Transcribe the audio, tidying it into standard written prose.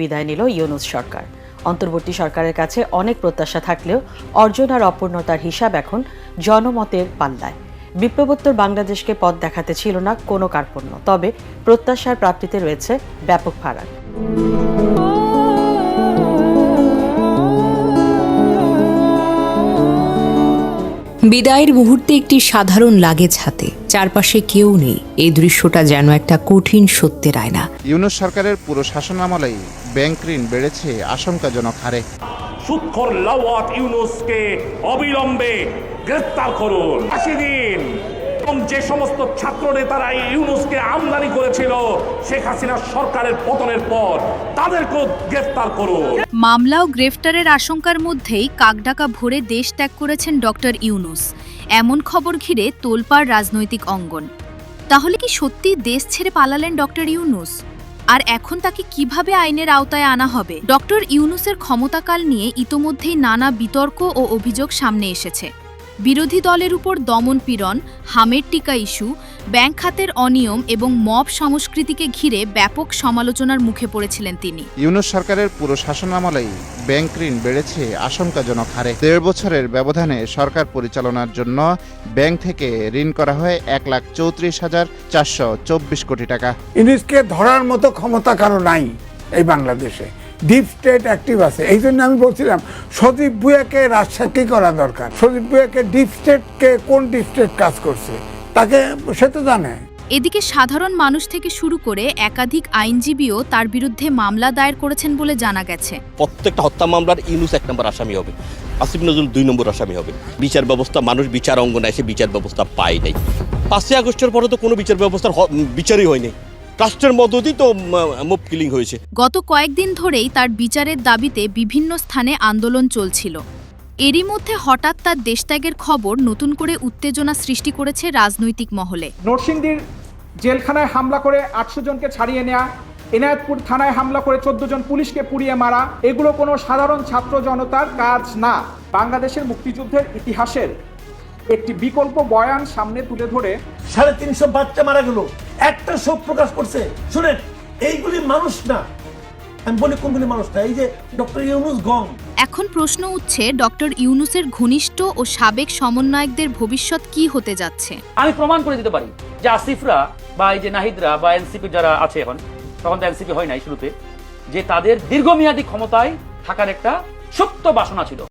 বিদায় নিল ইউনূস সরকার। অন্তর্বর্তী সরকারের কাছে অনেক প্রত্যাশা থাকলেও অর্জন আর অপূর্ণতার হিসাব এখন জনমতের পাল্লায়। বিপ্লবোত্তর বাংলাদেশকে পথ দেখাতে ছিল না কোনো কার্পণ্য, তবে প্রত্যাশার প্রাপ্তিতে রয়েছে ব্যাপক ফারাক। বিদায়ের মুহূর্তে একটি সাধারণ লাগেজ হাতে, চারপাশে কেউ নেই। এই দৃশ্যটা যেন একটা কঠিন সত্যের আয়না। ইউনূস সরকারের পুরো শাসনামলেই ব্যাংক ঋণ বেড়েছে আশঙ্কাজনক হারে। সুদখোর লাওয়াত ইউনূসকে অবিলম্বে গ্রেফতার করুন, ফাঁসি দিন। এবং যে সমস্ত ছাত্র নেতারা ইউনূসকে আমদানি করেছিল শেখ হাসিনা সরকারের পতনের পর, তাদেরকেও গ্রেফতার করুন। মামলা ও গ্রেফতারের আশঙ্কার মধ্যেই কাকডাকা ভরে দেশ ত্যাগ করেছেন ডক্টর ইউনূস। এমন খবর ঘিরে তোলপাড় রাজনৈতিক অঙ্গন। তাহলে কি সত্যি দেশ ছেড়ে পালালেন ডক্টর ইউনূস? আর এখন তাকে কিভাবে আইনের আওতায় আনা হবে? ডক্টর ইউনূসের ক্ষমতাকাল নিয়ে ইতোমধ্যেই নানা বিতর্ক ও অভিযোগ সামনে এসেছে। বিরোধী দলের উপর দমন পীড়ন, হামের টিকা ইস্যু, ব্যাংক খাতের অনিয়ম এবং মব সংস্কৃতিকে ঘিরে ব্যাপক সমালোচনার মুখে পড়েছিলেন তিনি। ইউনূস সরকারের পুরো শাসনামলেই ব্যাংক ঋণ বেড়েছে আশঙ্কাজনক হারে। 1.5 বছরের ব্যবধানে সরকার পরিচালনার জন্য ব্যাংক থেকে ঋণ করা হয় 1,34,424 কোটি টাকা। ইউনূসকে ধরার মতো ক্ষমতা কারো নাই এই বাংলাদেশে। ডিপ স্টেট অ্যাক্টিভ আছে। এই জন্য আমি বলছিলাম সজীব ভুঁইয়াকে রাজসাক্ষী করা দরকার। সজীব ভুঁইয়াকে ডিপ স্টেটকে কোন ডিপ স্টেট কাজ করছে তাকে সে তো জানে। এদিকে সাধারণ মানুষ থেকে শুরু করে একাধিক আইনজীবীও তার বিরুদ্ধে মামলা দায়ের করেছেন বলে জানা গেছে। প্রত্যেকটা হত্যা মামলার ইউনূস 1 নম্বর আসামি হবে, আসিফ নজরুল 2 নম্বর আসামি হবে। বিচার ব্যবস্থা, মানুষ বিচার অঙ্গনে এসে বিচার ব্যবস্থা পায় নাই। 5ই আগস্টের পরে তো কোনো বিচার ব্যবস্থার বিচারই হয়নি। রাষ্ট্রের মদতই তো মব কিলিং হয়েছে। গত কয়েকদিন ধরেই তার বিচারের দাবিতে বিভিন্ন স্থানে আন্দোলন চলছিল। এরই মধ্যে হঠাৎ তার দেশত্যাগের খবর নতুন করে উত্তেজনা সৃষ্টি করেছে রাজনৈতিক মহলে। নরসিংদীর জেলখানায় হামলা করে 800 জনকে ছাড়িয়ে নেওয়া, এনায়েতপুর থানায় হামলা করে 14 জন পুলিশকে পুড়িয়ে মারা, এগুলো কোনো সাধারণ ছাত্র জনতার কাজ না। বাংলাদেশের মুক্তিযুদ্ধের ইতিহাসের একটি বিকল্প বয়ান সামনে তুলে ধরে 350 বাচ্চা মারা গেল, একটা শোক প্রকাশ করছে। শুনেন, এইগুলি মানুষ না, আমি বলি কোনগুলি মানুষ না। এই যে ডক্টর ইউনূস গং। এখন প্রশ্ন উঠছে, ডক্টর ইউনূসের ঘনিষ্ঠ ও সাবেক সমন্বয়কদের ভবিষ্যৎ কি হতে যাচ্ছে। আমি প্রমাণ করে দিতে পারি যে আসিফরা বা এই যে নাহিদরা বা এনসিপি যারা আছে, এখন তখন তো এনসিপি হয় নাই শুরুতে, যে তাদের দীর্ঘমেয়াদী ক্ষমতায় থাকার একটা সুপ্ত বাসনা ছিল।